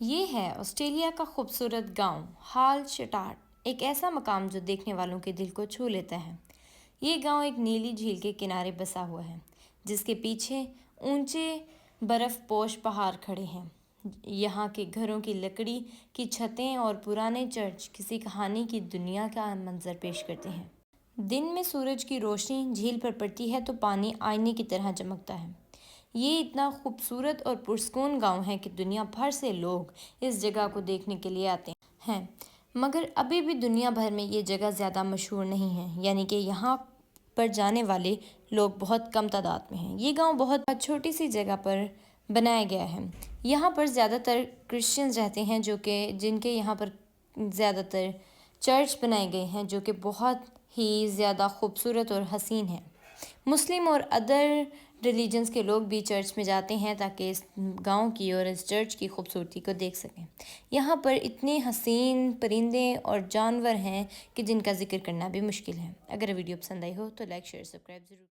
یہ ہے آسٹریلیا کا خوبصورت گاؤں ہال شٹارٹ، ایک ایسا مقام جو دیکھنے والوں کے دل کو چھو لیتا ہے۔ یہ گاؤں ایک نیلی جھیل کے کنارے بسا ہوا ہے، جس کے پیچھے اونچے برف پوش پہاڑ کھڑے ہیں۔ یہاں کے گھروں کی لکڑی کی چھتیں اور پرانے چرچ کسی کہانی کی دنیا کا منظر پیش کرتے ہیں۔ دن میں سورج کی روشنی جھیل پر پڑتی ہے تو پانی آئینے کی طرح چمکتا ہے۔ یہ اتنا خوبصورت اور پرسکون گاؤں ہے کہ دنیا بھر سے لوگ اس جگہ کو دیکھنے کے لیے آتے ہیں، مگر ابھی بھی دنیا بھر میں یہ جگہ زیادہ مشہور نہیں ہے، یعنی کہ یہاں پر جانے والے لوگ بہت کم تعداد میں ہیں۔ یہ گاؤں بہت چھوٹی سی جگہ پر بنایا گیا ہے۔ یہاں پر زیادہ تر کرسچنز رہتے ہیں، جن کے یہاں پر زیادہ تر چرچ بنائے گئے ہیں، جو کہ بہت ہی زیادہ خوبصورت اور حسین ہیں۔ مسلم اور ادر ریلیجنز کے لوگ بھی چرچ میں جاتے ہیں تاکہ اس گاؤں کی اور اس چرچ کی خوبصورتی کو دیکھ سکیں۔ یہاں پر اتنے حسین پرندے اور جانور ہیں کہ جن کا ذکر کرنا بھی مشکل ہے۔ اگر ویڈیو پسند آئی ہو تو لائک، شیئر، سبسکرائب ضرور